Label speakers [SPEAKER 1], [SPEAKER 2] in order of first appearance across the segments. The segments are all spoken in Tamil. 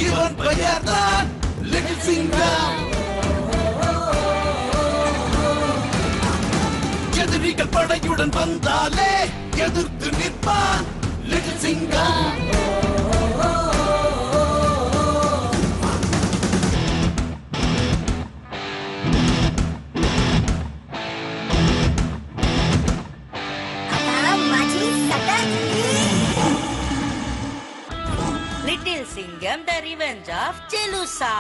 [SPEAKER 1] இவன் பெயர்தான் லிட்டில் சிங்கம். எதிரிகள் படையுடன் வந்தாலே எதிர்த்து நிற்பான் லிட்டில் சிங்கம்.
[SPEAKER 2] Little Singham, the Revenge of Chelusa.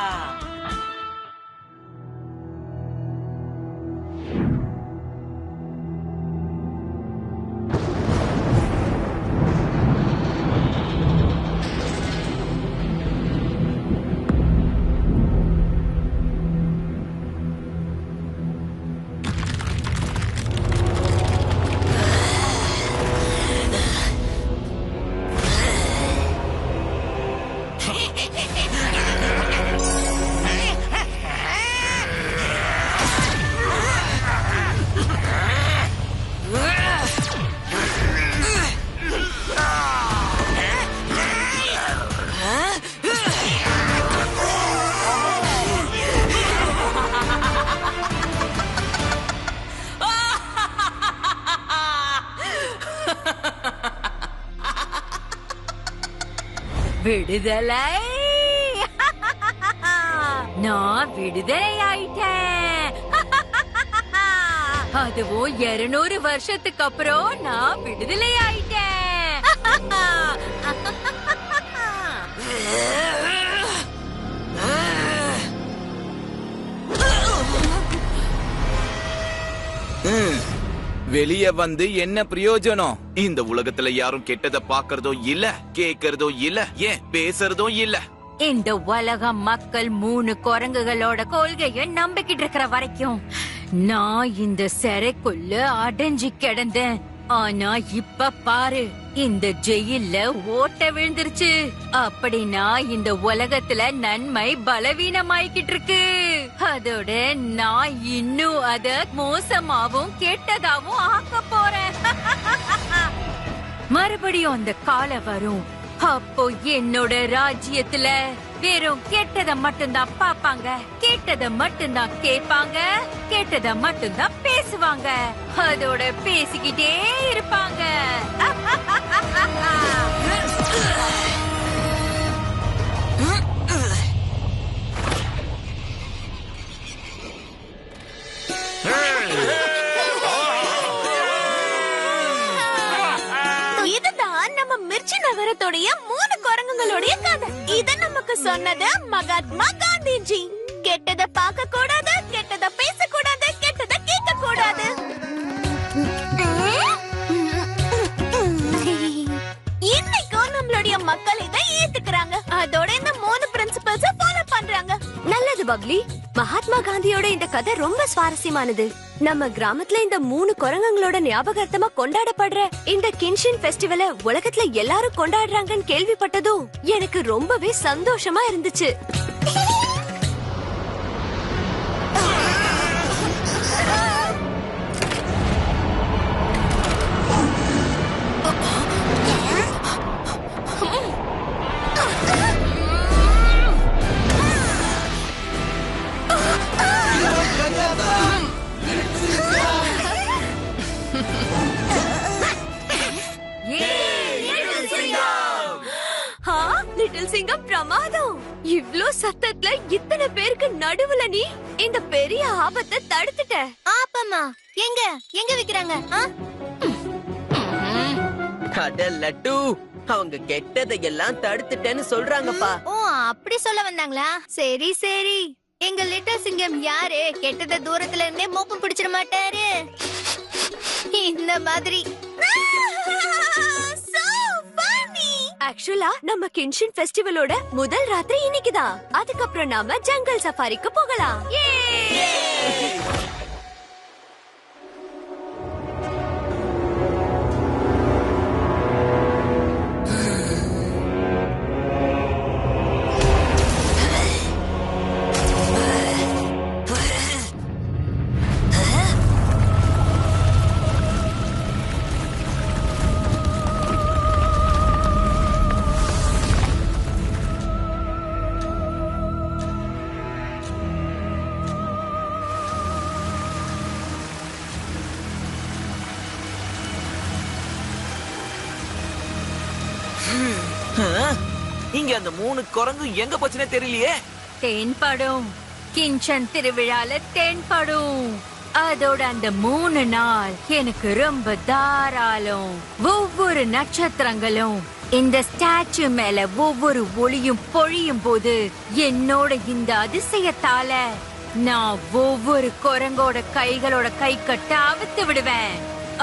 [SPEAKER 2] விடுதலை நான் விடுதலை ஆயிட்டேன். அதுவும் 200 வருஷத்துக்கு அப்புறம் நான் விடுதலை ஆயிட்டேன்.
[SPEAKER 3] வெளிய வந்து என்ன பிரயோஜனம்? இந்த உலகத்துல யாரும் கெட்டத பாக்குறதோ இல்ல, கேக்குறதோ இல்ல, ஏன் பேசுறதோ இல்ல.
[SPEAKER 2] இந்த உலகம் மக்கள் 3 குரங்குகளோட கொள்கைய நம்பிக்கிட்டு இருக்கிற வரைக்கும் நான் இந்த சிறைக்குள்ள அடைஞ்சு கிடந்தேன். ஆனா இப்ப பாரு, இந்த ஜெயில்ல ஓட்ட விழுந்துருச்சு. அப்படின்னா இந்த உலகத்துல நன்மை பலவீனமாயிக்கிட்டு இருக்கு. அதோட நான் இன்னும் அத மோசமாவும் கெட்டதாவும் ஆக்க போறேன். மறுபடியும் அந்த காலம் வரும். அப்போ என்னோட ராஜ்யத்துல வெறும் கெட்டத மட்டும்தான் பாப்பாங்க, கெட்டத மட்டும்தான் கேட்பாங்க, கெட்டத மட்டும்தான் பேசுவாங்க, அதோட பேசிக்கிட்டே இருப்பாங்க.
[SPEAKER 4] இதுதான் நம்ம மிர்ச்சி நகரத்தோடைய 3 குரங்குகளுடைய கதை. இத நமக்கு சொன்னது மகாத்மா காந்திஜி. கெட்டத பார்க்க கூடாது, கெட்டத பேச கூடாது, கெட்டத கேட்க கூடாது. இன்னைக்கும் நம்மளுடைய மக்கள் இதை ஏத்துக்கிறாங்க. அதோட இந்த 3 பிரின்சிபல்ஸ் ஃபாலோ பண்றாங்க.
[SPEAKER 5] நல்லது பப்ளி. மகாத்மா காந்தியோட இந்த கதை ரொம்ப சுவாரஸ்யமானது. நம்ம கிராமத்துல இந்த 3 குரங்குங்களோட ஞாபகார்த்தமா கொண்டாடப்படுற இந்த கின்ஷின் ஃபெஸ்டிவலை உலகத்துல எல்லாரும் கொண்டாடுறாங்கன்னு கேள்விப்பட்டதும் எனக்கு ரொம்பவே சந்தோஷமா இருந்துச்சு. லிட்டில் சிங்கம் பிரமாதம். இவ்ளோ சத்தத்துல இத்தனை பேருக்கு நடுவுல நீ இந்த பெரிய ஆபத்தை தடுத்துட்ட.
[SPEAKER 4] ஆப்பமா எங்க எங்க விக்கிறாங்க?
[SPEAKER 6] அட லட்டு, அவங்க கெட்டதையெல்லாம் தடுத்துட்டேன்னு சொல்றாங்கப்பா.
[SPEAKER 4] ஓ, அப்படி சொல்ல வந்தாங்களா? சரி சரி. எங்க லிட்டில் சிங்கம் யாரு? கெட்டத தூரத்துல இருந்தே மோப்பம் பிடிச்சிட மாட்டாரு. இந்த மாதிரி
[SPEAKER 5] ஆக்சுவலா நம்ம கின்ஷின் ஃபெஸ்டிவலோட முதல் ராத்திரி இன்னைக்குதான். அதுக்கப்புறம் நாம ஜங்கல் சஃபாரிக்கு போகலாம்.
[SPEAKER 3] இங்க அந்த 3 குரங்கு எங்க போச்சுன்னே தெரியலையே.
[SPEAKER 2] தென்படும் கிஞ்சன் திருவிழால தென்படும். அதோட அந்த 3 நாள் எனக்கு ரொம்ப தாராளம். ஒவ்வொரு நட்சத்திரங்களும் இந்த ஸ்டாச்சு மேல ஒவ்வொரு ஒளியும் பொழியும் போது என்னோட இந்த அதிசயத்தால நான் ஒவ்வொரு குரங்கோட கைகளோட கை கட்ட அவித்து விடுவேன்.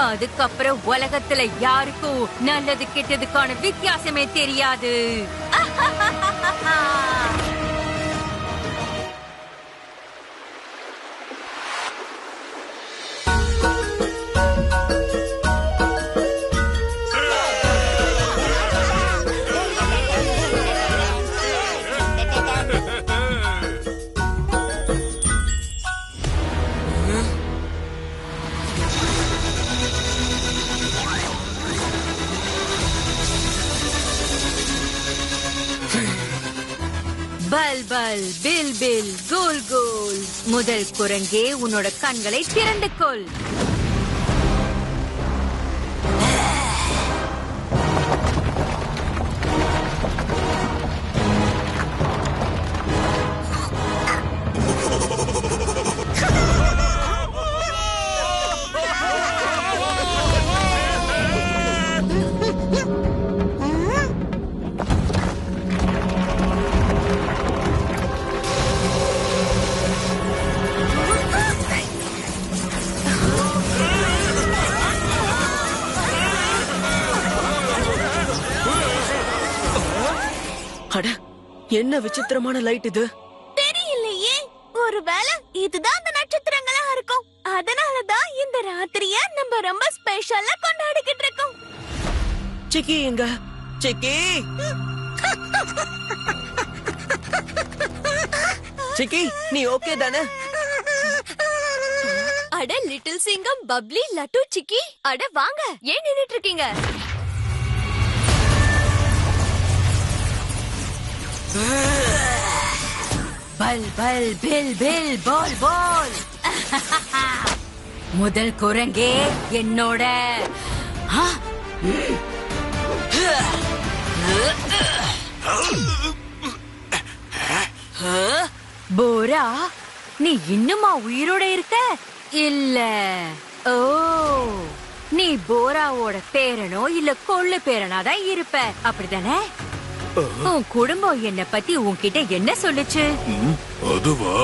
[SPEAKER 2] அதுக்கப்புறம் உலகத்துல யாருக்கும் நல்லது கெட்டதுக்கான வித்தியாசமே தெரியாது. பல் பல் பில் பில் கோல் கோல். முதல் குரங்கே உன்னோட கண்களை திறந்து கொள்.
[SPEAKER 6] அட, என்ன விசித்திரமான லைட் இது.
[SPEAKER 4] தெரியலையே, ஒருவேளை இதுதான் அந்த நட்சத்திரங்களா இருக்கும். அதனாலதான் இந்த ராத்திரிய நம்ம ரொம்ப ஸ்பெஷலா கொண்டாடிக்கிட்டு இருக்கோம்.
[SPEAKER 6] சிக்கி எங்க? சிக்கி சிக்கி, நீ ஓகே தானே?
[SPEAKER 5] அட லிட்டில் சிங்கம், பப்ளி, லட்டு, சிக்கி, அட வாங்க, ஏன் நின்னுட்டு இருக்கீங்க?
[SPEAKER 2] பல் பல் பில் பில் போல் போல். முதல் குரங்கே என்னோட போரா, நீ இன்னுமா உயிரோட இருக்க? இல்ல. ஓ, நீ போராவோட பேரனோ இல்ல கொள்ளு பேரனாதான் இருப்ப, அப்படிதானே? உன் குடும்பம் என்ன பத்தி உன்கிட்ட என்ன சொல்லுச்சு?
[SPEAKER 7] அதுவா,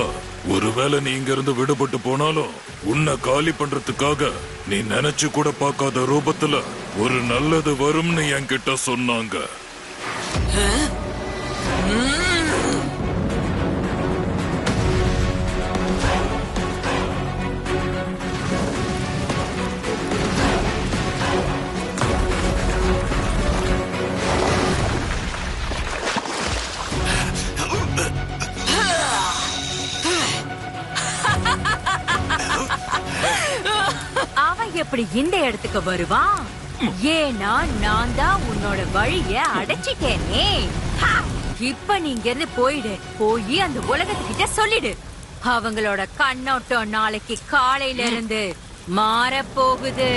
[SPEAKER 7] ஒருவேளை நீ இங்க இருந்து விடுபட்டு போனாலும் உன்னை காலி பண்றதுக்காக நீ நினைச்சு கூட பார்க்காத ரூபத்துல ஒரு நல்லது வரும்னு என்கிட்ட சொன்னாங்க.
[SPEAKER 2] அவன் எப்படி இந்த இடத்துக்கு வருவான்? ஏன்னா நான் தான் உன்னோட வழிய அடைச்சிட்டேனே. இப்ப நீ இங்க இருந்து போயிடு. போய் அந்த உலகத்துக்கிட்ட சொல்லிடு. அவங்களோட கண்ணோட்டம் நாளைக்கு காலையில இருந்து மாற போகுது.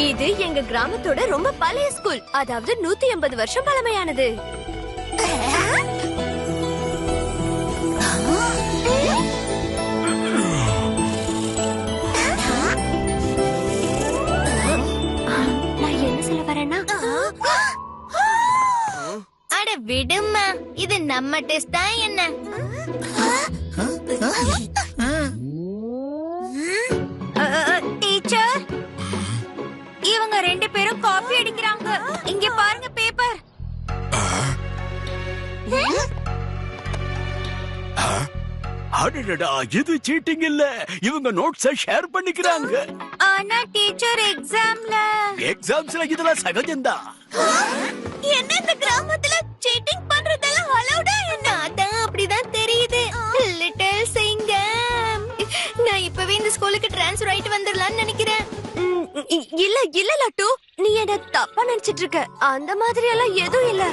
[SPEAKER 5] இது எங்க கிராமத்தோட ரொம்ப பழைய ஸ்கூல். அதாவது 180 வருஷம் பழமையானது. நான் என்ன சொல்ல வரேன்னா,
[SPEAKER 4] அட விடுமா, இது நம்ம டெஸ்ட் தான் என்ன?
[SPEAKER 2] டீச்சர், இவங்க இவங்க 2 பேரும் காப்பி அடிக்கிறாங்க. இங்க பாருங்க பேப்பர்.
[SPEAKER 8] அடடா, இது சீட்டிங் இல்ல. இவங்க நோட்ஸ ஷேர் பண்ணிக்கிறாங்க.
[SPEAKER 2] ஆனா டீச்சர்
[SPEAKER 8] எக்ஸாம்ஸ்ல இதெல்லாம் சகஜம்தான்.
[SPEAKER 4] என்ன இந்த கிராமத்துல சீட்டிங் பண்றதெல்லாம் அலௌடா என்ன? அதான் அப்படிதான் தெரியுது. லிட்டில் சிங்கம், நான் இப்பவே இந்த ஸ்கூலுக்கு ட்ரான்ஸ்ஃபர் ஆயிட்டு வந்துடலாம்னு நினைக்கிறேன்.
[SPEAKER 5] இல்ல இல்ல லட்டு, நீ என்ன தப்பா நினைச்சிட்டு இருக்க. அந்த மாதிரி எல்லாம் எதுவும் இல்ல.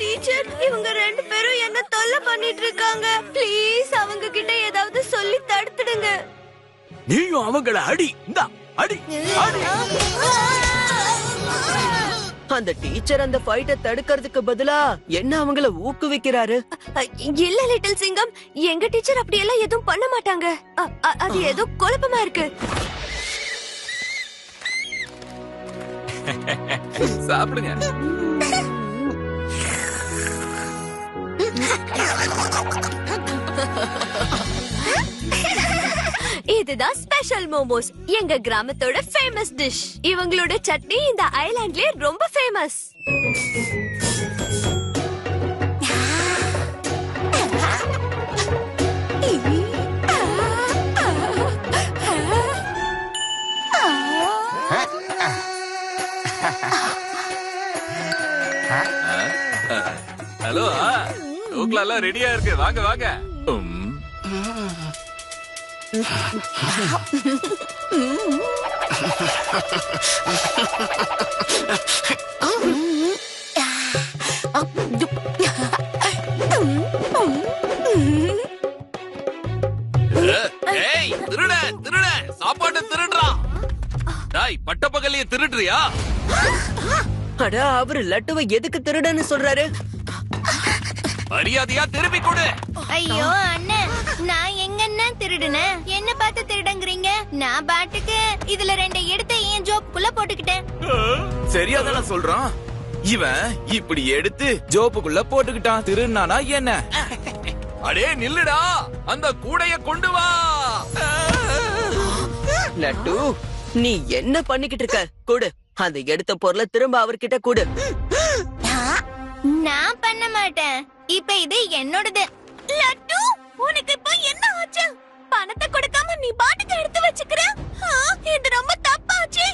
[SPEAKER 5] டீச்சர், இவங்க 2 பேரும் என்ன தொல்லை பண்ணிட்டு இருக்காங்க. ப்ளீஸ் அவங்க கிட்ட ஏதாவது சொல்லி தடுத்துடுங்க.
[SPEAKER 8] நீயும் அவங்கள அடி. இந்தா அடி அடி.
[SPEAKER 6] அந்த டீச்சர் அந்த ஃபைட்ட தடுக்கிறதுக்கு பதிலா என்ன அவங்கள ஊக்குவிக்கிறாரு.
[SPEAKER 5] இல்ல லிட்டில் சிங்கம், எங்க டீச்சர் அப்படி எல்லாம் எதுவும் பண்ண மாட்டாங்க. அது ஏதோ குழப்பமா இருக்கு.
[SPEAKER 3] சாப்பிடுங்க.
[SPEAKER 5] இதுதான் ஸ்பெஷல் மோமோஸ், எங்க கிராமத்தோட ஃபேமஸ் டிஷ். இவங்களோட சட்னி இந்த ஐலாண்ட்லயே ரொம்ப ஃபேமஸ்.
[SPEAKER 3] ஹலோ, தூக்கலாம் ரெடியா இருக்கு. வாங்க வாங்க. ஏய், திருட திருட சாப்பாடு திருடுறா. டாய், பட்டப்பகலையே திருடுறியா?
[SPEAKER 6] அட, அவரு லட்டுவை எதுக்கு திருடன்னு சொல்றாரு?
[SPEAKER 3] மரியாதையா திருப்பி கொடு.
[SPEAKER 4] ஐயோ அண்ணன், நான் எங்கன்னா திருடுனேன்? என்ன பார்த்து திருடங்கறீங்க? நான் பாட்டுக்கு இதுல 2 எடுத்து என் ஜோப்புக்குள்ள போட்டுக்கிட்டேன்.
[SPEAKER 3] சரியாதான சொல்றான். இவன் இப்படி எடுத்து ஜோப்புக்குள்ள போட்டுக்கிட்டான். திருநானா என்ன? அடே நில்லுடா, அந்த கூடைய கொண்டு வா.
[SPEAKER 6] லட்டு, நீ என்ன பண்ணிக்கிட்டு இருக்க? கொடு அந்த எடுத்த பொருளை திரும்ப அவர்கிட்ட கொடு.
[SPEAKER 4] நான் பண்ண மாட்டேன். இப்ப இது என்னோடது. லட்டு, உனக்கு இப்போ என்ன ஆச்சு? பணத்தை கொடுக்காம நீ பாட்டுக்கு எடுத்து வச்சுக்கிற. இது ரொம்ப தப்பாச்சு.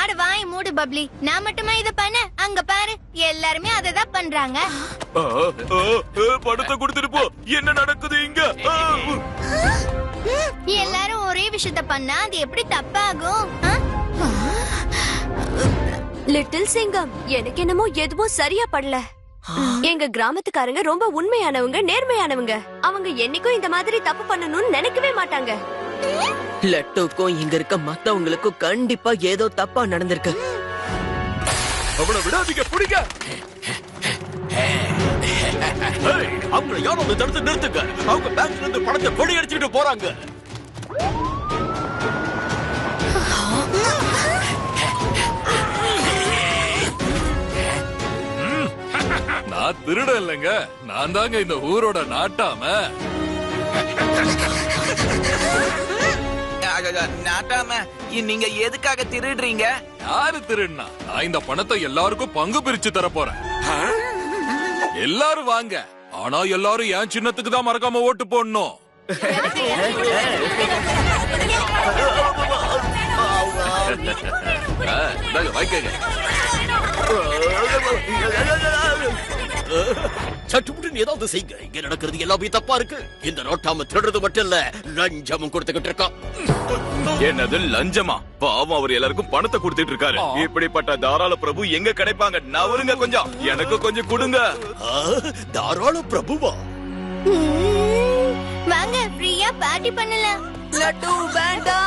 [SPEAKER 4] அட வாய் மூடு பப்ளி. நான் மட்டுமா இத பண்ண? அங்க பாரு, எல்லாருமே அததான் பண்றாங்க.
[SPEAKER 3] பணத்தை கொடுத்துட்டு போ. என்ன நடக்குது இங்க?
[SPEAKER 4] எல்லாரும் ஒரே விஷயத்த பண்ணா அது எப்படி தப்பாகும்?
[SPEAKER 5] லிட்டில் சிங்கம், எனக்கு என்னமோ எதுவும் சரியா படல. எங்க கிராமத்துக்காரங்க ரொம்ப உண்மையானவங்க, நேர்மையானவங்க. அவங்க என்னைக்கும் இந்த மாதிரி தப்பு பண்ணணும்னு நினைக்கவே மாட்டாங்க.
[SPEAKER 6] லட்டுக்கும் இங்க இருக்க மத்தவங்களுக்கும் கண்டிப்பா ஏதோ தப்பா நடந்திருக்கு.
[SPEAKER 8] அவனை விடாதீங்க, பிடிங்க. அவங்க யாரும் அதை தடுத்து நிறுத்துங்க. அவங்க பேங்க்ல இருந்து பணத்தை கொடி அடிச்சுட்டு போறாங்க.
[SPEAKER 7] நான் திருட இல்லைங்க, நான் தாங்க இந்த ஊரோட நாட்டாம.
[SPEAKER 3] நாட்டாம, நீங்க எதுக்காக திருடுறீங்க?
[SPEAKER 7] யாரு திருடுனா? நான் இந்த பணத்தை எல்லாருக்கும் பங்கு பிரிச்சு தர போறேன். எல்லாரும் வாங்க. ஆனா எல்லாரும் என் சின்னத்துக்கு தான் மறக்காம ஓட்டு போடணும். வைக்கங்க.
[SPEAKER 8] சட்டுப்புட்டு ஏதாவது செய்யுங்க. இங்க நடக்கிறது எல்லாமே தப்பா இருக்கு. இந்த நோட்டாம திருடுறது மட்டும் இல்ல, லஞ்சமும் கொடுத்துக்கிட்டு இருக்கான்.
[SPEAKER 3] என்னது லஞ்சமா? பாவம், அவர் எல்லாருக்கும் பணத்தை கொடுத்துட்டு இருக்காரு. இப்படிப்பட்ட தாராள பிரபு எங்க கிடைப்பாங்க? நவருங்க கொஞ்சம், எனக்கு கொஞ்சம் கொடுங்க.
[SPEAKER 8] தாராள பிரபுவா?
[SPEAKER 4] வாங்க, ஃப்ரீயா பார்ட்டி பண்ணலாம்.
[SPEAKER 6] லட்டு வேண்டாம்.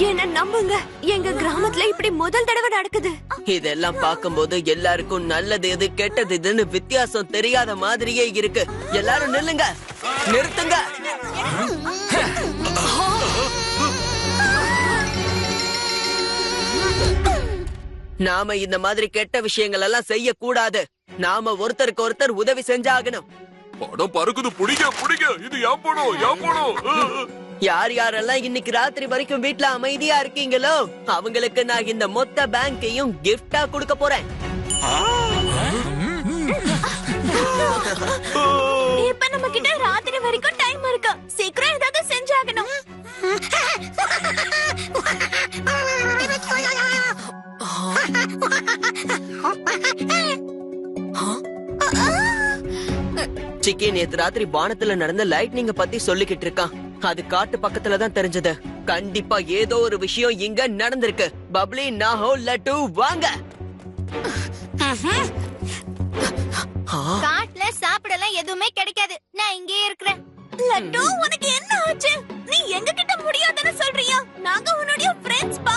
[SPEAKER 5] என்ன நம்புங்க, எங்க கிராமத்துல இப்படி முதல் தடவை நடக்குது.
[SPEAKER 6] இதெல்லாம் பார்க்கும்போது எல்லாருக்கும் நல்லது எது கெட்டது எதுன்னு வித்தியாசம் தெரியாத மாதிரியே இருக்கு. எல்லாரும் நில்லுங்க, நிறுத்துங்க. நாம இந்த மாதிரி கெட்ட விஷயங்கள் எல்லாம் செய்ய கூடாது. நாம ஒருத்தருக்கு ஒருத்தர் உதவி செஞ்சாகணும்.
[SPEAKER 7] படம் பறக்குது, புடிங்க புடிங்க. இது ஏன் படம்.
[SPEAKER 6] யார் யாரெல்லாம் இன்னைக்கு ராத்திரி வரைக்கும் வீட்ல அமைதியா இருக்கீங்களோ அவங்களுக்கு நான் இந்த மொத்த பேங்கையும் கிஃப்டா கொடுக்க போறேன்.
[SPEAKER 4] இப்ப நம்ம கிட்ட ராத்திரி வரைக்கும் டைம் இருக்கு. சீக்கிரம் ஏதாவது செஞ்சாகணும்.
[SPEAKER 6] சிக்கி நேத்து ராத்திரி வானத்துல நடந்த லைட்னிங்க பத்தி சொல்லிக்கிட்டு இருக்கான். அது காட்டு பக்கத்துல தான் தெரிஞ்சது. கண்டிப்பா ஏதோ ஒரு விஷயம் இங்க நடந்திருக்கு. பப்ளி, நாஹோ, லட்டு வாங்க.
[SPEAKER 4] காட்டுல சாப்பிடலாம் எதுவுமே கிடைக்காது. நான் இங்கே இருக்கிறேன். லட்டு, உனக்கு என்ன ஆச்சு? நீ எங்க கிட்ட முடியாதுன்னு சொல்றியா? நாங்க உன்னுடைய ஃப்ரெண்ட்ஸ் பா.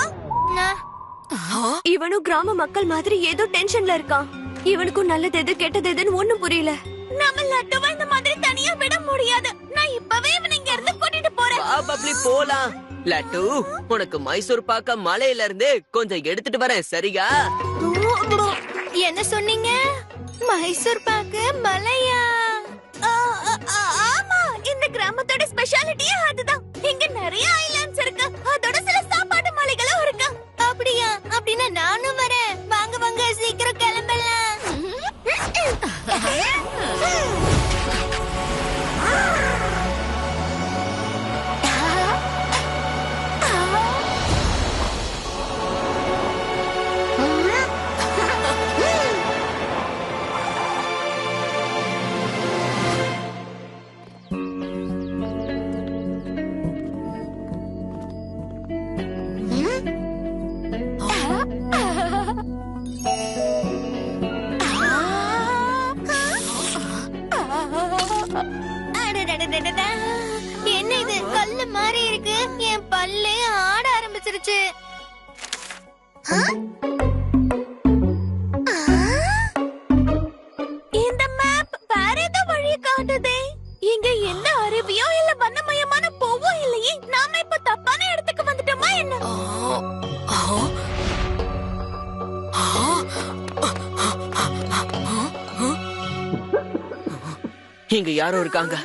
[SPEAKER 5] இவனும் கிராம மக்கள் மாதிரி ஏதோ டென்ஷன்ல இருக்கான். இவனுக்கும் நல்லது எது கெட்டது எதுன்னு ஒண்ணும் புரியல.
[SPEAKER 4] நம்ம லட்டுவை இந்த மாதிரி தனியா விட முடியாது. நான் இப்பவே இவனை இங்க இருந்து கூட்டிட்டு போறேன்.
[SPEAKER 6] வா பப்ளி, போலாம். லட்டு, உனக்கு மைசூர் பாக்க மலையில இருந்து கொஞ்சம் எடுத்துட்டு வரேன், சரியா?
[SPEAKER 4] என்ன சொன்னீங்க? மைசூர் பாக்கு மலையா? ஆமா, இந்த கிராமத்தோட ஸ்பெஷாலிட்டியே அதுதான். இங்க நிறைய ஐலாண்ட்ஸ் இருக்கு. அதோட சில சாப்பாட்டு மலைகளும் இருக்கு. அப்படியா? அப்படின்னா நானும் வரேன். வாங்க வாங்க, சீக்கிரம் கிளம்பலாம். என்ன இது கல்லு மாதிரி இருக்கு? என் பல்லே ஆட ஆரம்பிச்சிருச்சு. இந்த மேப் வேற ஏதோ வழி காட்டுதே. இங்க எந்த அருவியோ இல்ல வண்ணமயமான பூவோ இல்லையே. நாம இப்ப தப்பான இடத்துக்கு வந்துட்டோமா என்ன?
[SPEAKER 6] இங்க யாரோ இருக்காங்க.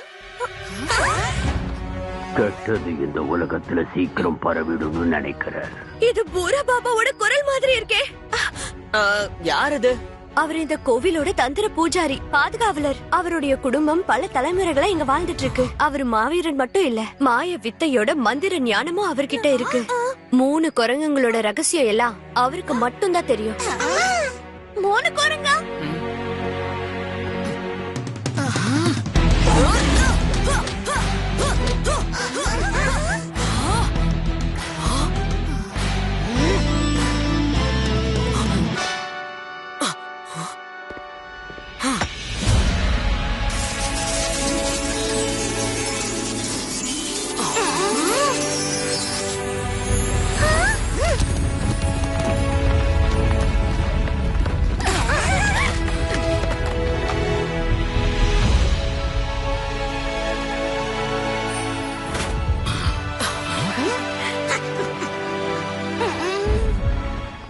[SPEAKER 9] கெட்டது இந்த உலகத்துல சீக்கிரம் பரவிடும்னு நினைக்கிறேன்.
[SPEAKER 5] இது பூரா பாபாவோட குரல் மாதிரி இருக்கே.
[SPEAKER 6] யார் இது?
[SPEAKER 5] அவர் இந்த கோவிலோட தந்திர பூஜாரி, பாதுகாவலர். அவருடைய குடும்பம் பல தலைமுறைகளா இங்க வாழ்ந்துட்டு இருக்கு. அவர் மாவீரன் மட்டும் இல்ல, மாய வித்தையோட மந்திர ஞானமும் அவர்கிட்ட இருக்கு. 3 குரங்குங்களோட ரகசியம் எல்லாம் அவருக்கு மட்டும் தான் தெரியும்.
[SPEAKER 4] 3 குரங்கா?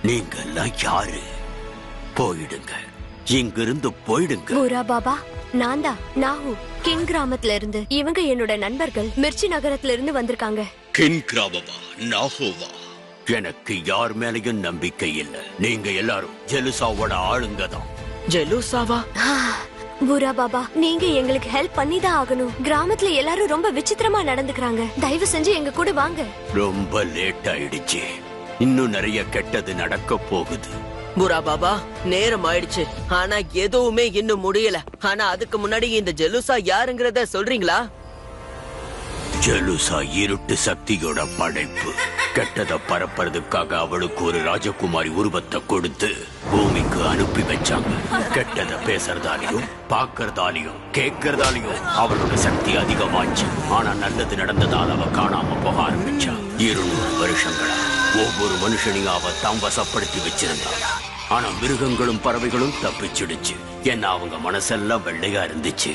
[SPEAKER 9] நீங்கெல்லாம் யாரு? போயிடுங்க, இங்கிருந்து போயிடுங்க.
[SPEAKER 5] பூரா பாபா, நான்தா நாஹு, கிங் கிராமத்துல இருந்து. இவங்க என்னோட நண்பர்கள். மிர்ச்சி நகரத்துல இருந்து வந்திருக்காங்க.
[SPEAKER 9] கின் கிராமமா? நாஹோவா? எனக்கு யார் மேலயும் நம்பிக்கை இல்ல. நீங்க எல்லாரும் ஜெலுசாவோட ஆளுங்க தான்.
[SPEAKER 6] ஜெலுசாவா?
[SPEAKER 5] பூரா பாபா, நீங்க எங்களுக்கு ஹெல்ப் பண்ணிதான் ஆகணும். கிராமத்துல எல்லாரும் ரொம்ப விசித்திரமா நடந்துக்கிறாங்க. தயவு செஞ்சு எங்க கூட வாங்க.
[SPEAKER 9] ரொம்ப லேட் ஆயிடுச்சு. இன்னும் நிறைய கெட்டது நடக்க போகுது.
[SPEAKER 6] புரா பாபா, நேரம் ஆயிடுச்சு. ஆனா எதுவுமே இன்னும் முடியல. ஆனா அதுக்கு முன்னாடி இந்த ஜெலுசா யாருங்கறத சொல்றீங்களா?
[SPEAKER 9] ஜெலுசா இருட்டு சக்தியோட படைப்பு. கெட்டதை பரப்புறதுக்காக அவளுக்கு ஒரு ராஜகுமாரி உருவத்தை கொடுத்து பூமிக்கு அனுப்பி வச்சாங்க. கெட்டதை பேசுறதாலையும் பாக்குறதாலையும் கேட்கறதாலையும் அவளோட சக்தி அதிகமாச்சு. ஆனா நல்லது நடந்ததால் அவ காணாம போக ஆரம்பிச்சா. 200 வருஷங்களா ஒவ்வொரு மனுஷனையும் அவ தாம் வசப்படுத்தி வச்சிருந்தாங்க. ஆனா மிருகங்களும் பறவைகளும் தப்பிச்சிடுச்சு. ஏன்னா அவங்க மனசெல்லாம் வெள்ளையா இருந்துச்சு.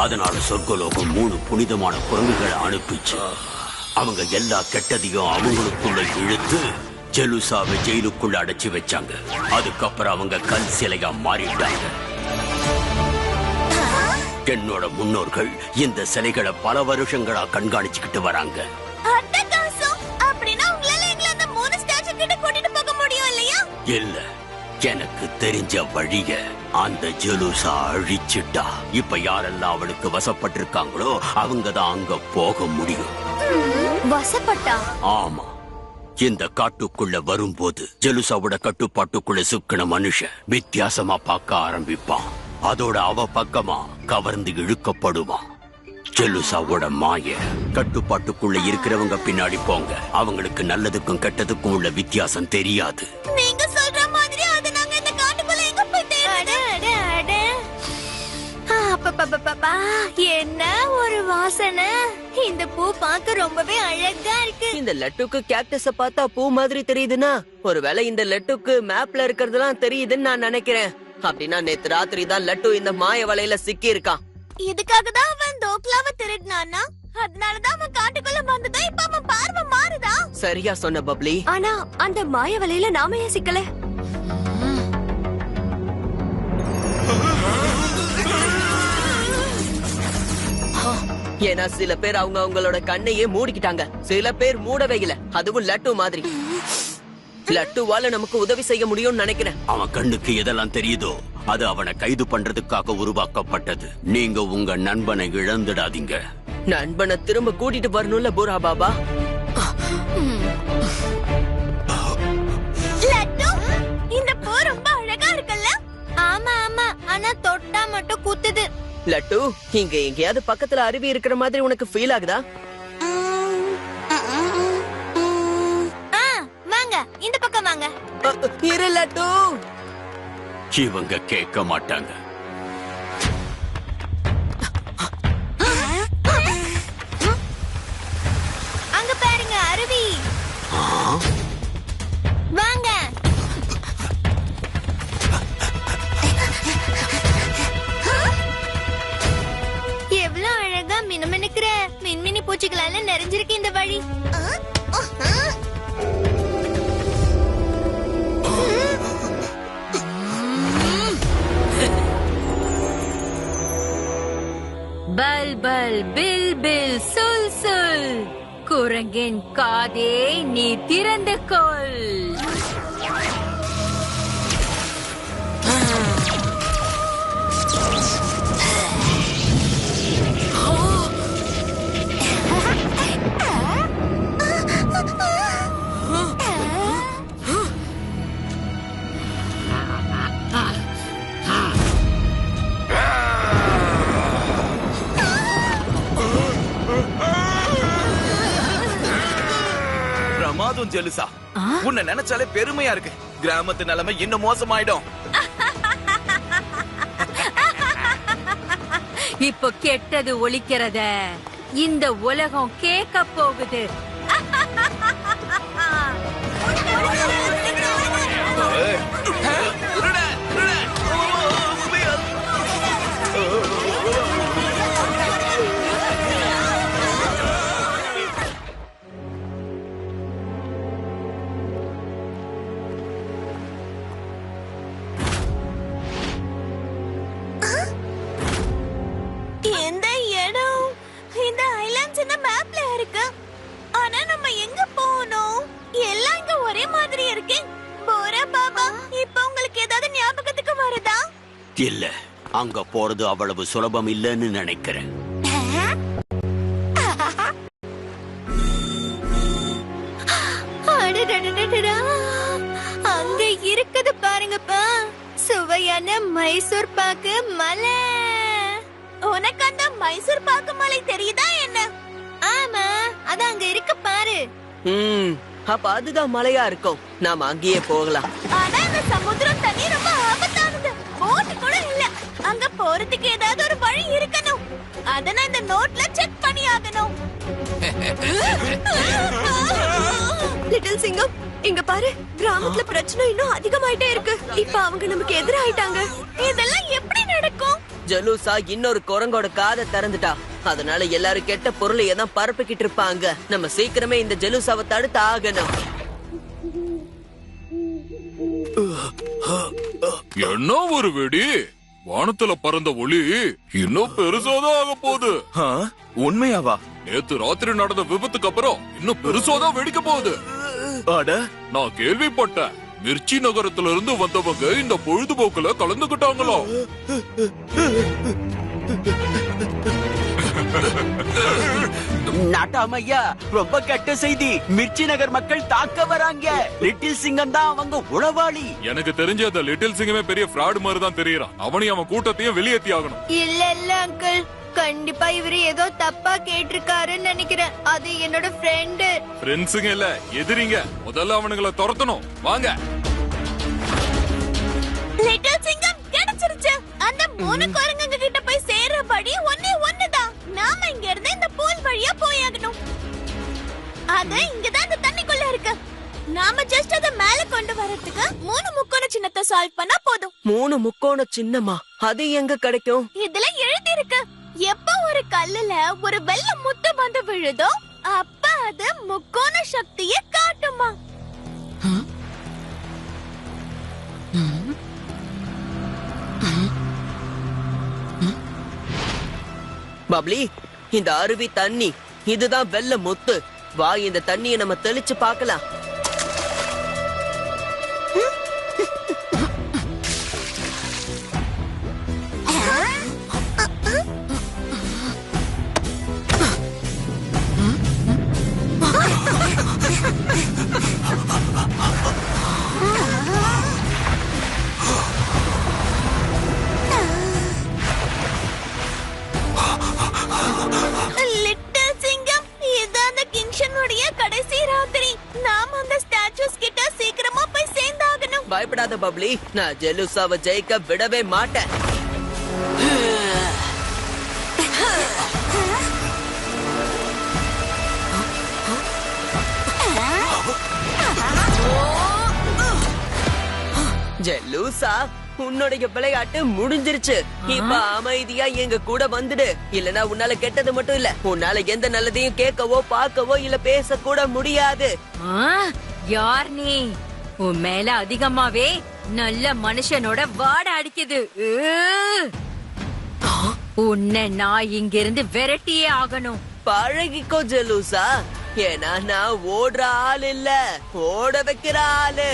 [SPEAKER 9] அதனால சொர்க்கலோகம் 3 புனிதமான குரங்குகளை அனுப்பிச்சு. அவங்க எல்லா கெட்டதையும் அவங்களுக்குள்ள இழுத்து ஜெலுசாவை ஜெயிலுக்குள்ள அடைச்சு வச்சாங்க. அதுக்கப்புறம் அவங்க கல் சிலையா மாறிட்டாங்க. என்னோட முன்னோர்கள் இந்த சிலைகளை பல வருஷங்களா கண்காணிச்சுக்கிட்டு வராங்க.
[SPEAKER 4] அட்டகாசம். அப்படின்னா உங்களால எங்களை அந்த 3 ஸ்டாச்சு கிட்ட கூட்டிட்டு போக முடியும் இல்லையா?
[SPEAKER 9] இல்ல, எனக்கு தெரிஞ்ச வழிய அந்த ஜெலுசா அழிச்சிட்டா. இப்ப யாரெல்லாம் அவளுக்கு வசப்பட்டிருக்காங்களோ அவங்க தான் அங்க போக முடியும்.
[SPEAKER 5] வசப்பட்டா?
[SPEAKER 9] ஆமா, இந்த காட்டுக்குள்ள வரும்போது ஜெலுசாவோட கட்டுப்பாட்டுக்குள்ள சிக்கின மனுஷன் வித்தியாசமா பார்க்க ஆரம்பிப்பான். அதோட அவ பக்கமா கவர்ந்து இழுக்கப்படுவான். ஜெலுசாவோட மாய கட்டுப்பாட்டுக்குள்ள இருக்கிறவங்க பின்னாடி போங்க. அவங்களுக்கு நல்லதுக்கும் கெட்டதுக்கும் உள்ள வித்தியாசம் தெரியாது.
[SPEAKER 4] நீங்க சொல்ற மாதிரி அது நாங்க இந்த காட்டுக்குள்ள எங்க போய் தேடுறது?
[SPEAKER 5] என்ன ஒரு வாசனை! இந்த பூ பார்க்க ரொம்பவே அழகா இருக்கு.
[SPEAKER 6] இந்த லட்டுக்கு கேக்டஸ பார்த்தா பூ மாதிரி தெரியுதுன்னா ஒருவேளை இந்த லட்டுக்கு மேப்ல இருக்கிறதெல்லாம் தெரியுதுன்னு நான் நினைக்கிறேன். அப்படின்னா நேத்து ராத்திரி தான் லட்டு இந்த மாய வலையில சிக்கி இருக்கான்.
[SPEAKER 4] இதுக்காக தான் அவன் தோக்லாவை திருடினானா? அதனாலதான் அவன் காட்டுக்குள்ள வந்ததா? இப்ப அவன் பார்வை மாறுதா?
[SPEAKER 6] சரியா சொன்ன பப்ளி.
[SPEAKER 5] ஆனா அந்த மாய வலையில நாம ஏன் சிக்கல?
[SPEAKER 6] ஏன்னா சில பேர் அவங்களோட கண்ணையே மூடிக்கிட்டாங்க, சில பேர் மூடவே இல்ல. அதுவும் லட்டு மாதிரி. லட்டுவால நமக்கு உதவி செய்ய முடியும்னு நினைக்கிறேன்.
[SPEAKER 9] அவன் கண்ணுக்கு எதெல்லாம் தெரியுதோ அது அவனை கைது பண்றதுக்காக உருவாக்கப்பட்டது. நீங்க உங்க நண்பனை இழந்துடாதீங்க.
[SPEAKER 6] நண்பனை திரும்ப கூட்டிட்டு வரணும்ல பூரா பாபா.
[SPEAKER 4] லட்டு, இந்த பூ ரொம்ப அழகா இருக்குல்ல? ஆமா ஆமா, ஆனா தொட்டா மட்டும் குத்துது.
[SPEAKER 6] லட்டு, இங்க எங்கேயாவது பக்கத்துல அருவி இருக்கிற மாதிரி உனக்கு ஃபீல் ஆகுதா?
[SPEAKER 4] வாங்க, இந்த பக்கம் வாங்க.
[SPEAKER 6] இரு லட்டு.
[SPEAKER 9] இவங்க கேட்க மாட்டாங்க.
[SPEAKER 4] அங்க பாருங்க, அருவி. வாங்க. எவ்வளவு அழகா மினுமினுக்கிற மின்மினி பூச்சிகளால நிறைஞ்சிருக்கு இந்த வழி.
[SPEAKER 2] பல் பல் பில் பில் சுல் சுல், குரங்கின் காதே நீ திறந்து கொள்.
[SPEAKER 3] பிரமாதம் ஜெலுசா, உன்னை நினைச்சாலே பெருமையா இருக்கு. கிராமத்து நிலைமை இன்னும் மோசமாயிடும்.
[SPEAKER 2] இப்போ கெட்டது ஒழிக்கிறத இந்த உலகம் கேட்க போகுது.
[SPEAKER 4] இந்த இடம் இந்த ஐலாண்ட்ஸ் இந்த மேப்ல இருக்கு. ஆனா நம்ம எங்க போகணும்? எல்லாம் இங்க ஒரே மாதிரி இருக்கு. போரா பாபா, இப்ப உங்களுக்கு ஏதாவது ஞாபகத்துக்கு வருதா?
[SPEAKER 9] இல்ல, அங்க போறது அவ்வளவு சுலபம் இல்லைன்னு நினைக்கிறேன்.
[SPEAKER 4] அடடடடடடா, அங்க இருக்குது பாருங்கப்பா, சுவையான மைசூர் பாக்கு மலை. உனக்கு அந்த மைசூர் பாக்கு மலை தெரியுதா என்ன? ஆமா, அது அங்க இருக்கு பாரு.
[SPEAKER 6] அப்ப அதுதான் மலையா இருக்கும். நாம அங்கேயே போகலாம்.
[SPEAKER 4] ஆனா அந்த சமுத்திரம் தண்ணி ரொம்ப ஆபத்தானது. போட் கூட இல்ல. அங்க போறதுக்கு ஏதாவது ஒரு வழி இருக்கணும். அத நான் இந்த நோட்ல செக் பண்ணி ஆகணும்.
[SPEAKER 5] லிட்டில் சிங்கம், இங்க பாரு, கிராமத்துல பிரச்சனை இன்னும் அதிகமாயிட்டே இருக்கு. இப்ப அவங்க நமக்கு எதிராயிட்டாங்க.
[SPEAKER 4] இதெல்லாம் எப்படி நடக்கும்?
[SPEAKER 6] ஜெலுசா இன்னொரு குரங்கோட காதை திறந்துட்டா. அதனால எல்லாரும் கெட்ட பொருளையே தான் பரப்பிக்கிட்டு இருப்பாங்க. நம்ம சீக்கிரமே இந்த ஜெலுசாவை தடுத்து ஆகணும்.
[SPEAKER 7] என்ன ஒரு வெடி! வானத்துல பறந்த ஒளி இன்னும் பெருசாதான் ஆக போகுது.
[SPEAKER 3] ஆ, உண்மையாவா?
[SPEAKER 7] நேத்து ராத்திரி நடந்த விபத்துக்கு அப்புறம் இன்னும் பெருசாதான் வெடிக்க போகுது.
[SPEAKER 3] அட,
[SPEAKER 7] நான் கேள்விப்பட்டேன். மிர்ச்சி நகரத்துல இருந்து வந்தவங்க இந்த பொழுதுபோக்குல கலந்துகிட்டாங்களோ.
[SPEAKER 10] நாட்டாமையா, ரொம்ப கெட்ட செய்தி. மிர்ச்சி நகர் மக்கள் தாக்க வராங்க. லிட்டில் சிங்கம் தான் அவங்க உளவாளி.
[SPEAKER 7] எனக்கு தெரிஞ்ச அந்த லிட்டில் சிங்கமே பெரிய ஃப்ராட் மாதிரி தான் தெரியறான். அவனையும் அவன் கூட்டத்தையும் வெளியேற்றி ஆகணும்.
[SPEAKER 5] இல்ல இல்ல அங்கிள், கண்டிப்பா இவரு ஏதோ தப்பா கேட்டிருக்காருன்னு நினைக்கிறேன். அது என்னோட ஃப்ரெண்டு.
[SPEAKER 7] ஃப்ரெண்ட்ஸுங்க இல்ல, எதிரிங்க. முதல்ல அவனுங்களை துரத்தணும். வாங்க.
[SPEAKER 4] லிட்டில் சிங்கம் கிடைச்சிருச்சு. அந்த 3 குரங்குங்க கிட்ட போய் சேர்றபடி ஒண்ணுதான். நாம இங்க இருந்து இந்த பூல் வழியா போயாகணும். அது இங்கதான் இந்த தண்ணிக்குள்ள இருக்கு. நாம ஜஸ்ட் அத மேல கொண்டு வரதுக்கு 3 முக்கோண சின்னத்தை சால்வ் பண்ணா போதும்.
[SPEAKER 6] 3 முக்கோண சின்னமா? அது எங்க கிடைக்கும்?
[SPEAKER 4] இதுல எழுதி இருக்கு. எப்ப ஒரு கல்லுல ஒரு வெள்ளை முத்து வந்து விழுதோ அப்ப அது முக்கோண சக்தியை காட்டுமா.
[SPEAKER 6] பப்ளி, இந்த அருவி தண்ணி இதுதான் வெள்ள முத்து. வா, இந்த தண்ணியை நம்ம தெளிச்சு பார்க்கலாம்.
[SPEAKER 4] லிட்டில் சிங்கம், இதான் அந்த கிங்ஷனுடைய கடைசி ராத்திரி. நாம அந்த ஸ்டாச்சூஸ் கிட்ட சீக்கிரமா போய் சேர்ந்தாகணும்.
[SPEAKER 6] பயப்படாத பப்ளி, நான் ஜெலுசாவை ஜெயிக்க விடவே மாட்டேன். ஜெலுசா, உன்னுடைய விளையாட்டு முடிஞ்சிருச்சு. இப்ப அமைதியா எங்க கூட வந்துடு. இல்லனா உன்னால கெட்டது மட்டும் இல்ல, உன்னால எந்த நல்லதையும் கேட்கவோ பார்க்கவோ இல்ல பேச கூட முடியாது.
[SPEAKER 2] யார் நீ? உன் மேல அதிகமாவே நல்ல மனுஷனோட வாட அடிக்குது. உன்னை நான் இங்கிருந்து விரட்டியே ஆகணும்.
[SPEAKER 6] பழகிக்கோ ஜெலுசா, ஏன்னா நான் ஓடுற ஆள் இல்ல, ஓட வைக்கிற ஆளு.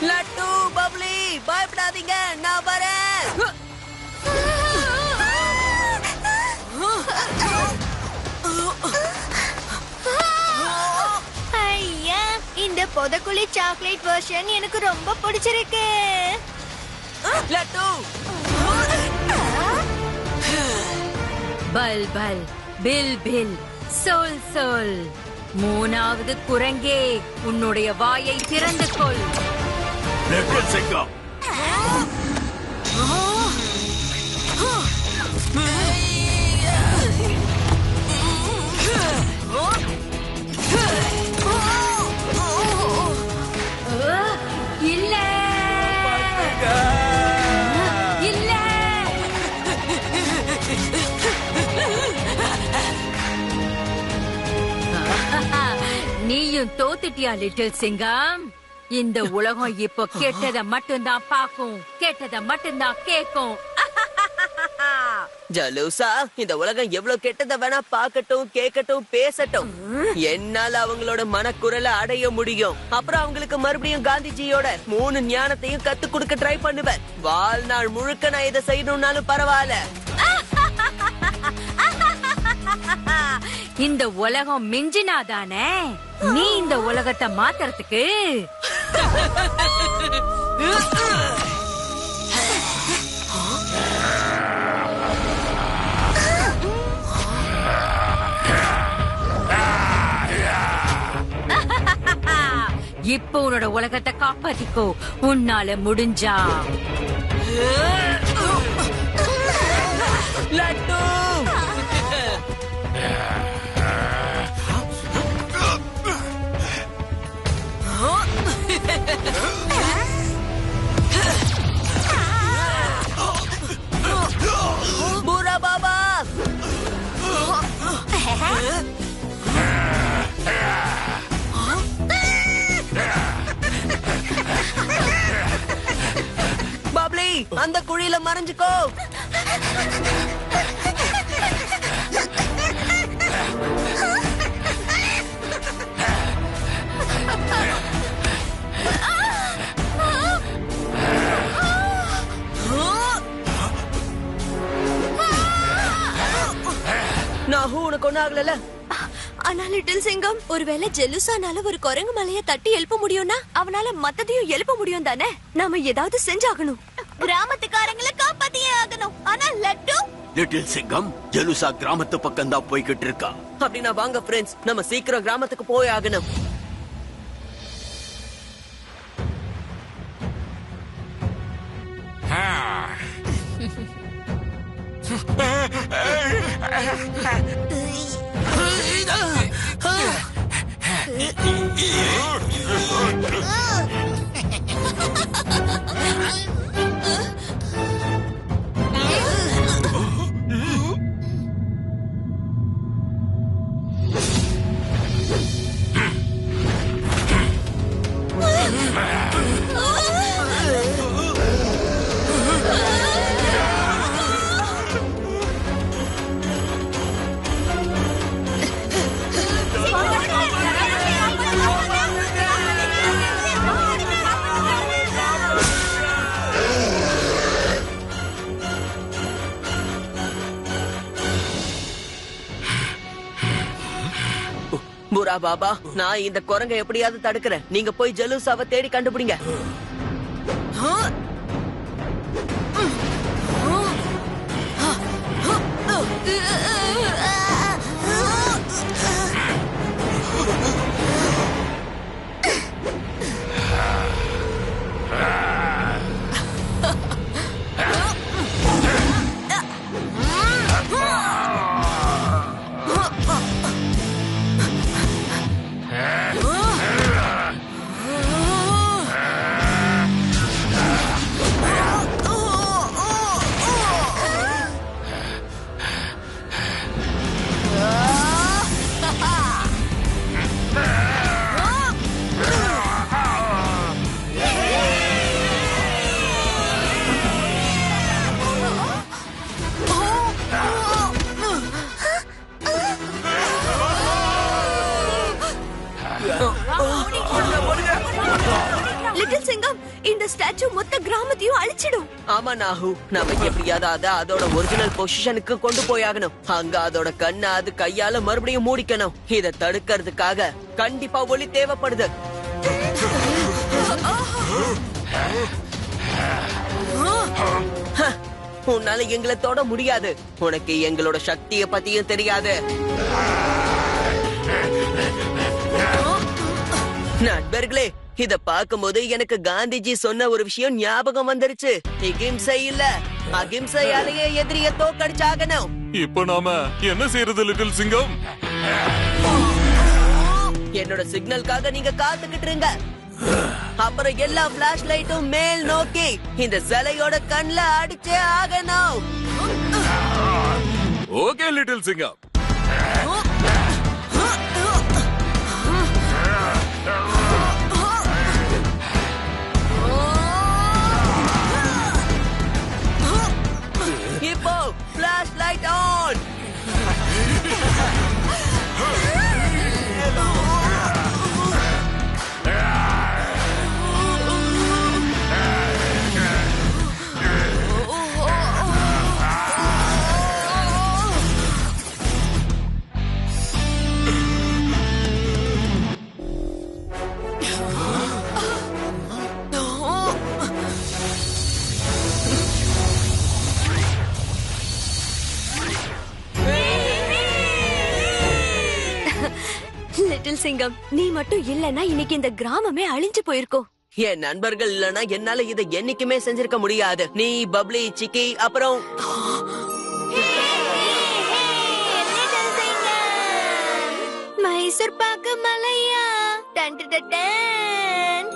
[SPEAKER 6] லட்டு, பப்ளி, பயப்படாதீங்க, நான் வரேன்.
[SPEAKER 5] ஐயா, இந்த பொதக்குழி சாக்லேட் வெர்ஷன் எனக்கு ரொம்ப பிடிச்சிருக்கு.
[SPEAKER 6] லட்டு,
[SPEAKER 2] பல் பல், பில் பில், சொல் சொல். 3வது குரங்கே, உன்னுடைய வாயை திறந்து கொள்.
[SPEAKER 9] லிட்டில் சிங்கம்,
[SPEAKER 2] இல்ல இல்ல. நீயும் தோத்துட்டியா லிட்டில் சிங்கம்? இந்த உலகம் இப்போ கெட்டத மட்டும்தான் பாக்கும், கெட்டத மட்டும்தான் கேக்கும்.
[SPEAKER 6] ஜலூசா, இந்த உலகம் எவ்வளவு கெட்டத வேணா பார்க்கட்டும், கேட்கட்டும், பேசட்டும். என்னால அவங்களோட மனக்குரலை அடைய முடியும். அப்புறம் அவங்களுக்கு மறுபடியும் காந்திஜியோட 3 ஞானத்தையும் கத்து கொடுக்க ட்ரை பண்ணுவேன். வாழ்நாள் முழுக்க நான் இதை செய்யணும்னாலும் பரவாயில்ல.
[SPEAKER 2] இந்த உலகம் மிஞ்சினாதானே நீ இந்த உலகத்தை மாத்துறதுக்கு. இப்போ உன்னோட உலகத்தை காப்பாத்திக்கோ, உன்னால முடிஞ்சா.
[SPEAKER 6] லட்டு பூரா பாபா பப்ளி அந்த குழியில மறைஞ்சுக்கோ. நாஹு உனக்கு ஒண்ணு ஆகல.
[SPEAKER 5] ஆனா லிட்டில் சிங்கம், ஒருவேளை ஜெலுசானால ஒரு குரங்கு மலைய தட்டி எழுப்ப முடியும்னா அவனால மத்ததையும் எழுப்ப முடியும் தானே? நாம ஏதாவது செஞ்சாகணும்.
[SPEAKER 4] கிராமத்துக்காரங்களை காப்பாத்தியே ஆகணும். ஆனா லட்டு
[SPEAKER 10] லிட்டில் சிங்கம் ஜெலுசா கிராமத்து பக்கம் தான் போய்கிட்டு இருக்கா.
[SPEAKER 6] அப்படின்னா வாங்க ஃப்ரெண்ட்ஸ், நம்ம சீக்கிரம் கிராமத்துக்கு போய் ஆகணும். பூரா பாபா, நான் இந்த குரங்கை எப்படியாவது தடுக்கிறேன். நீங்க போய் ஜெலுசாவை தேடி கண்டுபிடிங்க.
[SPEAKER 5] லிட்டில் சிங்கம், இந்த ஸ்டாச்சு மொத்த கிராமத்தையும் அழிச்சிடும்.
[SPEAKER 6] ஆமா நாஹு, நம்ம எப்படியாவது அதை அதோட ஒரிஜினல் பொசிஷனுக்கு கொண்டு போயாகணும். அங்க அதோட கண்ணை அது கையால மறுபடியும் மூடிக்கணும். இதை தடுக்கிறதுக்காக கண்டிப்பா ஒளி தேவைப்படுது. உன்னால எங்களை தொட முடியாது. உனக்கு எங்களோட சக்தியை பத்தியும் தெரியாது. நண்பர்களே, இத பாக்கும்போது எனக்கு காந்திஜி சொன்ன ஒரு விஷயம் ஞாபகம் வந்துருச்சு. அகிம்சை இல்ல, அகிம்சையாலேயே எதிரிய தோக்கடிச்சாகணும்.
[SPEAKER 7] இப்ப நாம என்ன செய்யறது லிட்டில் சிங்கம்?
[SPEAKER 6] என்னோட சிக்னலுக்காக நீங்க காத்துக்கிட்டு இருங்க. அப்புறம் எல்லா பிளாஷ் லைட்டும் மேல் நோக்கி இந்த சிலையோட கண்ல அடிச்சே ஆகணும்.
[SPEAKER 7] ஓகே லிட்டில் சிங்கம்.
[SPEAKER 6] இப்போ பிளாஷ் லைட் ஆன்.
[SPEAKER 5] லிட்டில் சிங்கம், நீ மட்டும் இல்லனா இன்னைக்கு இந்த கிராமமே அழிஞ்சு போயிருக்கும்.
[SPEAKER 6] என் நண்பர்கள் இல்லனா என்னால இதை என்னைக்குமே செஞ்சிருக்க முடியாது. நீ, பப்ளி, சிக்கி, அப்புறம்
[SPEAKER 5] மைசூர் பாக்கு மலையா. Done done done.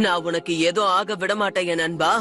[SPEAKER 6] நான் உனக்கு ஏதோ ஆக விட மாட்டேன் என் நண்பா.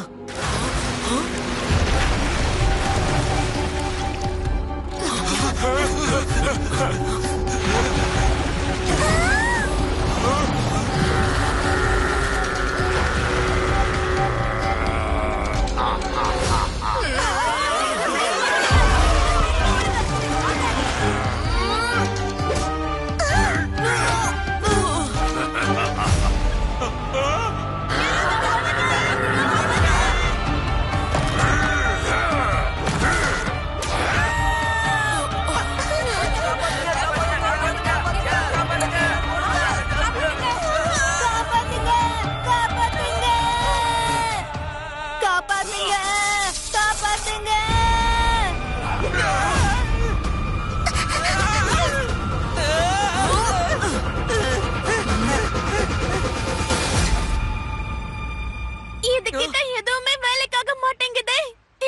[SPEAKER 4] இதுகிட்ட எதுவுமே வேலைக்காக மாட்டேங்குதே.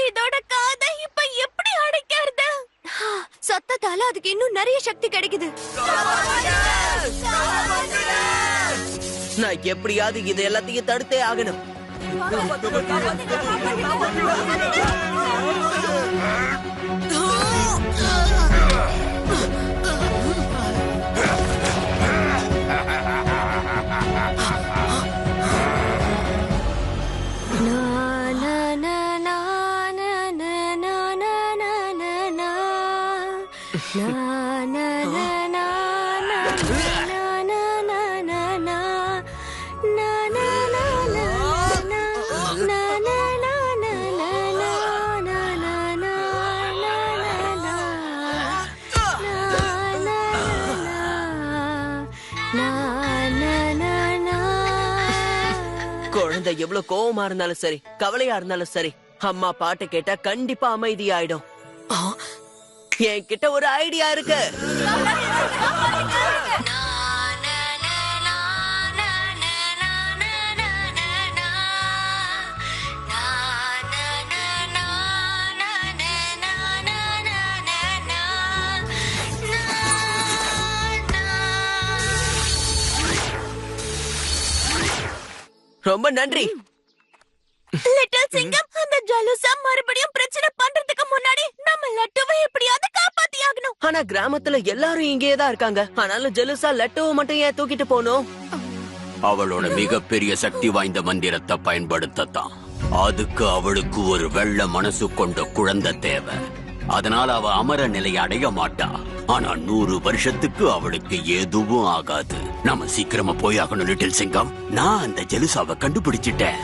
[SPEAKER 4] இதோட காதை இப்ப எப்படி அடைக்கிறது?
[SPEAKER 5] சத்தத்தால அதுக்கு இன்னும் நிறைய சக்தி கிடைக்குது.
[SPEAKER 6] நான் எப்படியாவது இது எல்லாத்தையும் தடுத்தே ஆகணும். குழந்தை எவ்வளவு கோவமா இருந்தாலும் சரி, கவலையா இருந்தாலும் சரி, அம்மா பாட்டு கேட்டா கண்டிப்பா அமைதியாயிடும். என்கிட்ட ஒரு ஐடியா இருக்கு. ரொம்ப நன்றி.
[SPEAKER 4] லிட்டில் சிங்கம், அந்த ஜலூசா மறுபடியும் பிரச்சனை பண்றதுக்கு முன்னாடி நம்ம லட்டுவை எப்படியாவது காப்பாத்தி ஆகணும்.
[SPEAKER 6] ஆனா கிராமத்துல எல்லாரும் இங்கேயே தான் இருக்காங்க. ஆனாலும் ஜெலுசா லட்டுவை மட்டும் ஏன் தூக்கிட்டு போனோம்?
[SPEAKER 9] அவளோட மிகப்பெரிய சக்தி வாய்ந்த மந்திரத்தை பயன்படுத்தத்தான். அதுக்கு அவளுக்கு ஒரு வெள்ள மனசு கொண்ட குழந்தை தேவை. அதனால அவ அமர நிலையை அடைய மாட்டா. ஆனா 100 வருஷத்துக்கு அவளுக்கு எதுவும் ஆகாது. நம்ம சீக்கிரமா போய் ஆகணும் லிட்டில் சிங்கம். நான் அந்த ஜெலுசாவை கண்டுபிடிச்சிட்டேன்.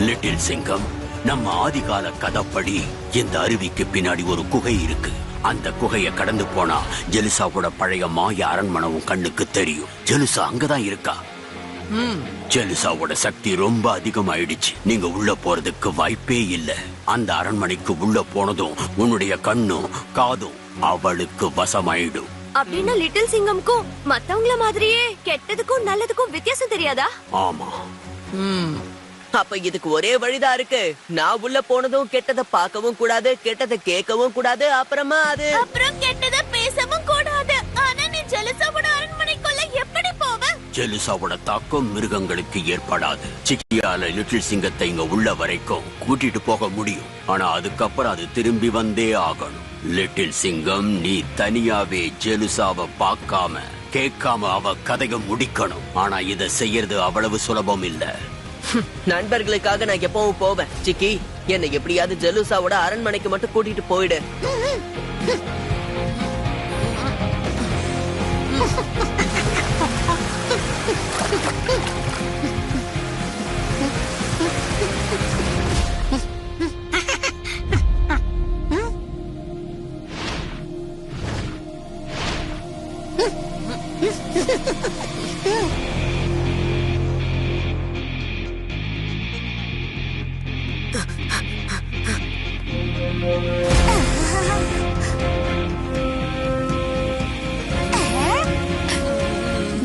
[SPEAKER 9] லிட்டில் சிங்கம், நம்ம ஆதிகால கதைப்படி இந்த அருவிக்கு பின்னாடி ஒரு குகை இருக்கு. அந்த குகையை கடந்து போனா ஜெலுசாவோட பழைய மாய அரண்மனையும் கண்ணுக்கு தெரியும். ஜெலுசா அங்கதான் இருக்கா. ஜெலுசாவோட சக்தி ரொம்ப அதிகமாயிடுச்சு. நீங்க உள்ள போறதுக்கு வாய்ப்பே இல்ல. அந்த அரண்மனைக்கு உள்ள போனதும் உன்னுடைய கண்ணும் காதும் அவளுக்கு வசமாயிடும்.
[SPEAKER 5] அப்படின்னா லிட்டில் சிங்கம்க்கும் மத்தவங்கள மாதிரியே கெட்டதுக்கும் நல்லதுக்கும் வித்தியாசம் தெரியாதா?
[SPEAKER 9] ஆமா.
[SPEAKER 6] அப்ப இதுக்கு ஒரே வழிதான் இருக்கு. நான் உள்ள போனதும் கெட்டதை பார்க்கவும் கூடாது, கெட்டதை கேட்கவும் கூடாது,
[SPEAKER 4] அப்புறம் கெட்டதை பேசவும் கூடாது. ஆனா நீ ஜெலுசாவோட அரண்மனைக்குள்ள எப்படி போவ?
[SPEAKER 9] ஜெலுசாவோட தாக்கம் மிருகங்களுக்கு ஏற்படாது. சிக்கியால லிட்டில் சிங்கத்தை இங்க உள்ள வரைக்கும் கூட்டிட்டு போக முடியும். ஆனா அதுக்கப்புறம் அது திரும்பி வந்தே ஆகணும். லிட்டில் சிங்கம், நீ தனியாவே ஜெலுசாவை பார்க்காம கேட்காம அவ கதையை முடிக்கணும். ஆனா இதை செய்யறது அவ்வளவு சுலபம் இல்ல.
[SPEAKER 6] நண்பர்களுக்காக நான் எப்பவும் போவேன். சிக்கி, என்னை எப்படியாவது ஜெலுசாவோட அரண்மனைக்கு மட்டும் கூட்டிட்டு போயிடு.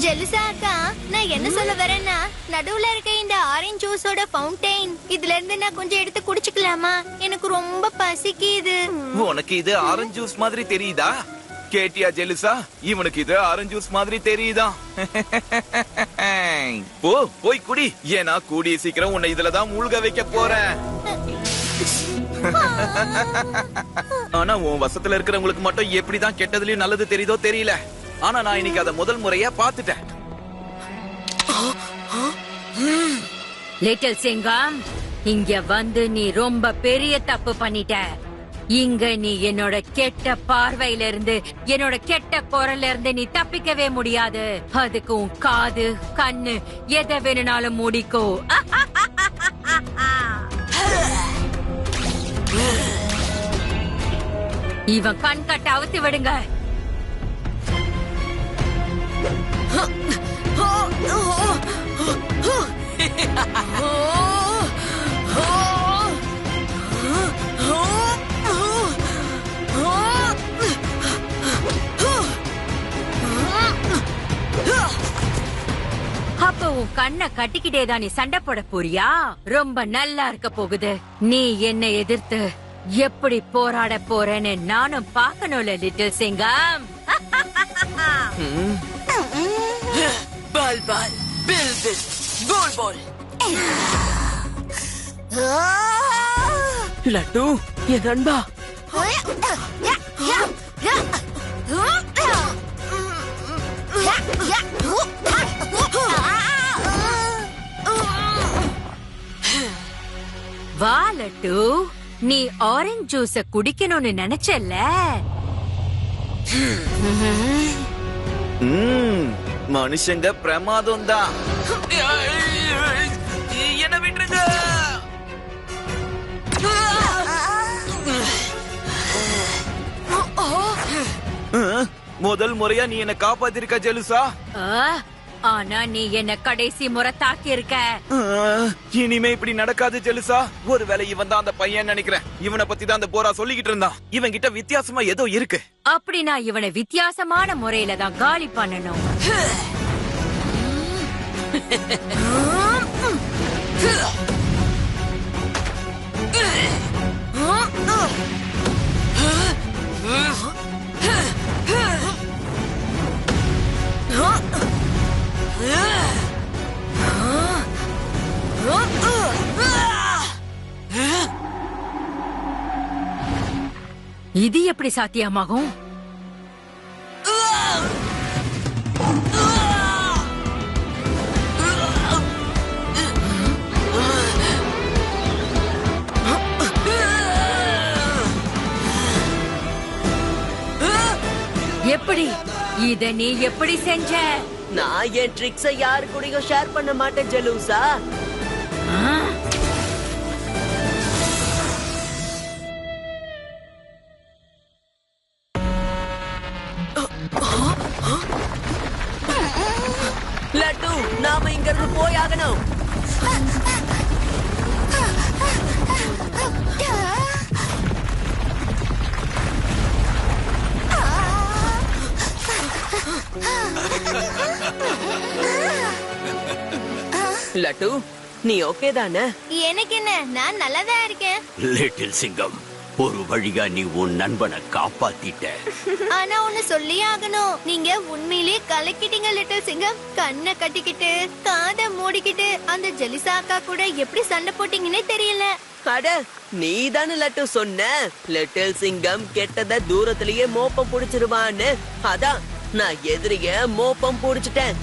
[SPEAKER 4] ஜெலுசா அக்கா, நான் என்ன சொல்ல வரேன்னா, நடுவுல இருக்க இந்த ஆரஞ்சு ஜூஸோட ஃபவுண்டைன், இதுல இருந்து நான் கொஞ்சம் எடுத்து குடிச்சுக்கலாமா? எனக்கு ரொம்ப பசிக்குது.
[SPEAKER 3] உனக்கு இது ஆரஞ்சு ஜூஸ் மாதிரி தெரியுதா? கேட்டியா ஜெலுசா, இவனுக்கு இது ஆரஞ்சு ஜூஸ் மாதிரி தெரியுதா? போய் குடி, ஏன்னா கூடிய சீக்கிரம் உன்னை இதுலதான் மூழ்க வைக்க போறேன். ஆனா உன் வசத்துல இருக்கிறவங்களுக்கு மட்டும் எப்படிதான் கெட்டதுலயும் நல்லது தெரியுதோ தெரியல. ஆனா நான் இன்னைக்கு அத முதல் முறையா பாத்துட்டேன்.
[SPEAKER 2] லிட்டில் சிங்கம், இங்க வந்து நீ ரொம்ப பெரிய தப்பு பண்ணிட்ட. இங்க நீ என்னோட கெட்ட பார்வையில இருந்து, என்னோட கெட்ட குரல்ல இருந்து நீ தப்பிக்கவே முடியாது. அதுக்கு உன் காது, கண்ணு எதை வேணும்னாலும் மூடிக்கோ. இவன் கண் கட்ட அவுத்து விடுங்க. அப்ப உன் கண்ணை கட்டிக்கிட்டே தான் நீ சண்டை போட போறியா? ரொம்ப நல்லா இருக்க போகுது. நீ என்னை எதிர்த்து எப்படி போராட போறேன்னு நானும் பார்க்கணும்ல லிட்டில் சிங்கம்.
[SPEAKER 6] பால் பால் பில் பில் கோல் பால். லட்டு, என் நண்பா.
[SPEAKER 2] வா லட்டு, நீ ஆரஞ்சு ஜூஸ குடிக்கணும்னு நினைச்சல.
[SPEAKER 3] மனுஷங்க பிரமாதம் தான். என்ன விட்டுருங்க. முதல் முறையா நீ என்ன காப்பாத்திருக்க ஜெலுசா.
[SPEAKER 2] ஆனா நீ என்ன கடைசி முறை தாக்கி இருக்க.
[SPEAKER 3] இனிமே இப்படி நடக்காது ஜெலுசா. ஒருவேளை இவன் தான் அந்த பையன் நினைக்கிறேன். இவனை பத்தி தான் அந்த போரா சொல்லிக்கிட்டு இருந்தான். இவன் கிட்ட வித்தியாசமா ஏதோ இருக்கு.
[SPEAKER 2] அப்படி நான் இவனை வித்தியாசமான முறையில தான் காலி பண்ணணும். இது எப்படி சாத்தியமாகும்? எப்படி இத நீ எப்படி செஞ்ச?
[SPEAKER 6] நான் என் ட்ரிக்ஸை யாரு கூடயும் ஷேர் பண்ண மாட்டேன் ஜெலூசா. லட்டு, நாம இங்க இருந்து போயாகணும். லட்டு, நீ ஓகே தானே?
[SPEAKER 4] எனக்கு என்ன, நான் நல்லாதான் இருக்கேன்.
[SPEAKER 9] லிட்டில் சிங்கம், ஒரு வழியா நீ உன் நண்பனை காப்பாத்திட்ட.
[SPEAKER 4] ஆனா ஒண்ணு சொல்லியே ஆகணும், நீங்க உண்மையிலே கலக்கிட்டீங்க லிட்டில் சிங்கம். கண்ணை கட்டிக்கிட்டு, காதை மூடிக்கிட்டு அந்த ஜெலிசா அக்கா கூட எப்படி சண்டை போட்டீங்கன்னே தெரியல.
[SPEAKER 6] அட, நீ தானே லட்டு சொன்ன லிட்டில் சிங்கம் கெட்டத தூரத்திலேயே மோப்பம் புடிச்சிருவான்னு. அதான் நான் எதிரிய மோப்பம் புடிச்சிட்டேன்.